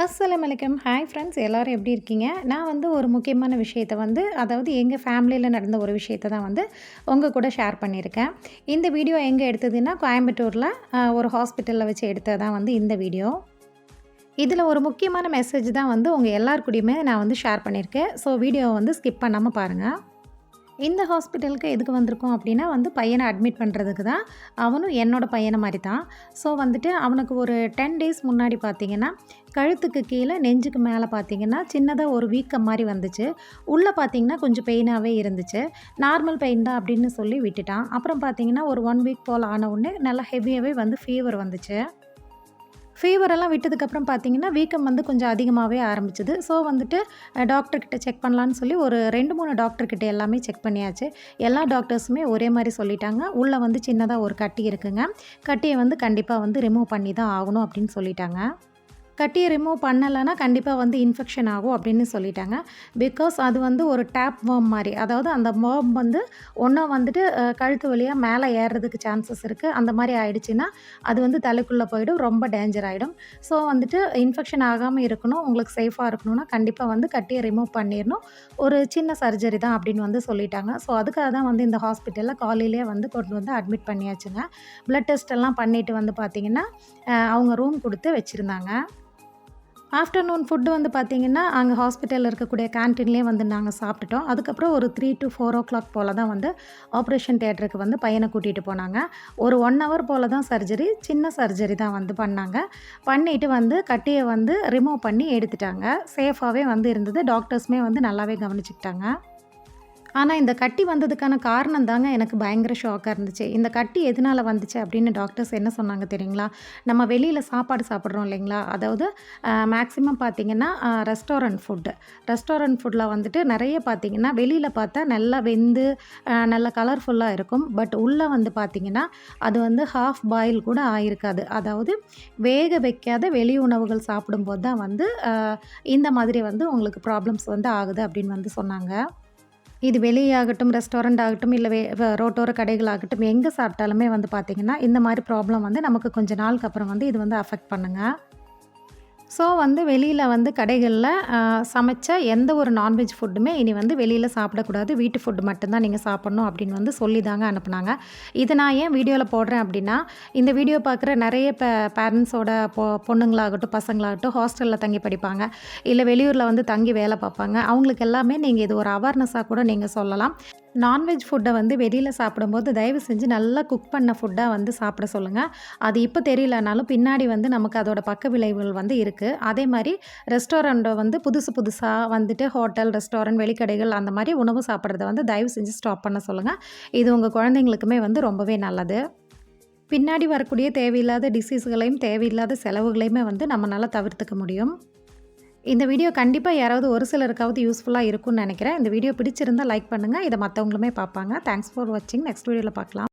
அஸ்ஸலாமு அலைக்கும். Hi friends எல்லாரும் எப்படி இருக்கீங்க? நான் வந்து ஒரு முக்கியமான விஷயத்த வந்து அதாவது எங்க ஃபேமிலியில நடந்த ஒரு விஷயத்த தான் வந்து உங்க கூட ஷேர் பண்ணியிருக்கேன். இந்த வீடியோ எங்க எடுத்ததுன்னா, கோயம்புத்தூர்ல ஒரு ஹாஸ்பிட்டல்ல வச்சு எடுத்தது தான் வந்து இந்த வீடியோ. இதில ஒரு முக்கியமான மெசேஜ் தான் வந்து உங்க எல்லார் கூடயுமே நான் வந்து ஷேர் பண்ணியிருக்கேன். ஸோ வீடியோவ வந்து ஸ்கிப் பண்ணாம பாருங்க. இந்த ஹாஸ்பிட்டலுக்கு எதுக்கு வந்திருக்கோம் அப்படின்னா வந்து பையனை அட்மிட் பண்ணுறதுக்கு தான். அவனும் என்னோட பையனை மாதிரி தான். ஸோ வந்துட்டு அவனுக்கு ஒரு 10 டேஸ் முன்னாடி பார்த்தீங்கன்னா, கழுத்துக்கு கீழே நெஞ்சுக்கு மேலே பார்த்தீங்கன்னா, சின்னதாக ஒரு வீக்கம் மாரி வந்துச்சு. உள்ளே பார்த்தீங்கன்னா கொஞ்சம் பெயினாவே இருந்துச்சு. நார்மல் பெயின் தான் அப்படின்னு சொல்லி விட்டுட்டான். அப்புறம் பார்த்தீங்கன்னா, ஒரு 1 வீக் போல் ஆன உடனே நல்லா ஹெவியாவே வந்து ஃபீவர் வந்துச்சு. ஃபீவரெல்லாம் விட்டதுக்கப்புறம் பார்த்தீங்கன்னா, வீக்கம் வந்து கொஞ்சம் அதிகமாவே ஆரம்பிச்சது. ஸோ வந்துட்டு டாக்டர்கிட்ட செக் பண்ணலான்னு சொல்லி ஒரு 2, 3 டாக்டர்கிட்ட எல்லாமே செக் பண்ணியாச்சு. எல்லா டாக்டர்ஸுமே ஒரே மாரி சொல்லிட்டாங்க. உள்ள வந்து சின்னதா ஒரு கட்டி இருக்குங்க. கட்டிய வந்து கண்டிப்பா வந்து ரிமூவ் பண்ணி தான் ஆகணும் அப்படின்னு சொல்லிட்டாங்க. கட்டிய ரிமூவ் பண்ணலைன்னா கண்டிப்பா வந்து இன்ஃபெக்ஷன் ஆகும் அப்படின்னு சொல்லிட்டாங்க. பிகாஸ் அது வந்து ஒரு டேப் வார்ம் மாரி. அதாவது அந்த வார்ம் வந்து ஒண்ணா வந்துட்டு கழுத்து வழியா மேலே ஏறுறதுக்கு சான்சஸ் இருக்கு. அந்த மாரி ஆயிடுச்சுன்னா, அது வந்து தலைக்குள்ள போயிடும். ரொம்ப டேஞ்சர் ஆயிடும். ஸோ வந்துட்டு இன்ஃபெக்ஷன் ஆகாம இருக்கணும், உங்களுக்கு சேஃபா இருக்கணும்னா கண்டிப்பா வந்து கட்டிய ரிமூவ் பண்ணிறணும். ஒரு சின்ன சர்ஜரி தான் அப்படின்னு வந்து சொல்லிட்டாங்க. ஸோ அதுக்காக தான் வந்து இந்த ஹாஸ்பிட்டல்ல காலையிலேயே வந்து கொண்டு வந்து அட்மிட் பண்ணியாச்சுங்க. பிளட் டெஸ்ட் எல்லாம் பண்ணிட்டு வந்து பார்த்தீங்கன்னா, அவங்க ரூம் குடுத்து வச்சிருந்தாங்க. ஆஃப்டர்நூன் ஃபுட் வந்து பார்த்தீங்கன்னா, அங்க ஹாஸ்பிட்டல்ல இருக்கக்கூடிய கேன்டீன்லேயே வந்து நாங்க சாப்பிட்டுட்டோம். அதுக்கப்புறம் ஒரு 3 to 4 போல தான் வந்து ஆப்ரேஷன் தியேட்டருக்கு வந்து பையன கூட்டிட்டு போனாங்க. ஒரு 1 ஹவர் போல தான் சர்ஜரி. சின்ன சர்ஜரி தான் வந்து பண்ணாங்க. பண்ணிட்டு வந்து கட்டிய வந்து ரிமூவ் பண்ணி எடுத்துட்டாங்க. சேஃபாவே வந்து இருந்தது. டாக்டர்ஸுமே வந்து நல்லாவே கவனிச்சுக்கிட்டாங்க. ஆனா, இந்த கட்டி வந்ததுக்கான காரணம் தாங்க எனக்கு பயங்கர ஷாக்கா இருந்துச்சு. இந்த கட்டி எதனால வந்துச்சு அப்படின்னு டாக்டர்ஸ் என்ன சொன்னாங்க தெரியுங்களா? நம்ம வெளியில சாப்பாடு சாப்பிட்றோம் இல்லைங்களா? அதாவது மேக்ஸிமம் பார்த்தீங்கன்னா, ரெஸ்டாரண்ட் ஃபுட்ல வந்துட்டு நெறைய பார்த்தீங்கன்னா, வெளியில பார்த்தா நல்லா வெந்து நல்லா கலர்ஃபுல்லா இருக்கும். பட் உள்ள வந்து பார்த்தீங்கன்னா, அது வந்து ஹாஃப் பாயில் கூட ஆயிருக்காது. அதாவது வேக வைக்காத வெளி உணவுகள் சாப்பிடும்போது தான் வந்து இந்த மாதிரி வந்து உங்களுக்கு ப்ராப்ளம்ஸ் வந்து ஆகுது அப்படின்னு வந்து சொன்னாங்க. இது வெளியாகட்டும், ரெஸ்டாரண்ட் ஆகட்டும், இல்ல ரோட்டோர கடைகளாகட்டும், எங்க சாப்பிட்டாலுமே வந்து பார்த்தீங்கன்னா, இந்த மாரி ப்ராப்ளம் வந்து நமக்கு கொஞ்ச நாளுக்கு அப்புறம் வந்து இது வந்து அஃபெக்ட் பண்ணுங்க. ஸோ வந்து வெளியில வந்து கடைகள்ல சமைச்ச எந்த ஒரு நான்வெஜ் ஃபுட்டுமே இனி வந்து வெளியில சாப்பிடக்கூடாது. வீட்டு ஃபுட் மட்டும் தான் நீங்க சாப்பிடணும் அப்படின்னு வந்து சொல்லி தாங்க அனுப்புனாங்க. இத நான் ஏன் வீடியோல போடுறேன் அப்படின்னா, இந்த வீடியோ பார்க்குற நெறைய பேரண்ட்ஸோட பொண்ணுங்களாகட்டும், பசங்களாகட்டும் ஹாஸ்டல்ல தங்கி படிப்பாங்க. இல்ல வெளியூர்ல வந்து தங்கி வேலை பார்ப்பாங்க. அவங்களுக்கு எல்லாமே நீங்க இது ஒரு அவேர்னஸா கூட நீங்க சொல்லலாம். நான்வெஜ் ஃபுட்ட வந்து வெளியில சாப்பிடும்போது தயவு செஞ்சு நல்லா குக் பண்ண ஃபுட்டா வந்து சாப்பிட சொல்லுங்க. அது இப்ப தெரியலனாலும் பின்னாடி வந்து நமக்கு அதோட பக்க விளைவுகள் வந்து இருக்கு. அதே மாரி ரெஸ்டாரண்ட்ட வந்து புதுசு புதுசா வந்துட்டு ஹோட்டல், ரெஸ்டாரண்ட், வெளிக்கடைகள் அந்த மாரி உணவு சாப்பிடுறத வந்து தயவு செஞ்சு ஸ்டாப் பண்ண சொல்லுங்க. இது உங்க குழந்தைங்களுக்குமே வந்து ரொம்பவே நல்லது. பின்னாடி வரக்கூடிய தேவையில்லாத டிசீஸ்களையும், தேவையில்லாத செலவுகளையுமே வந்து நம்மனால தவிர்த்துக்க முடியும். இந்த வீடியோ கண்டிப்பா யாராவது ஒரு சிலருக்காவது யூஸ்ஃபுல்லா இருக்கும்னு நெனைக்கிறேன். இந்த வீடியோ பிடிச்சிருந்தா லைக் பண்ணுங்க. இத மத்தவங்களுமே பார்ப்பாங்க. தேங்க்ஸ் ஃபார் வாட்சிங். நெக்ஸ்ட் வீடியோல பார்க்கலாம்.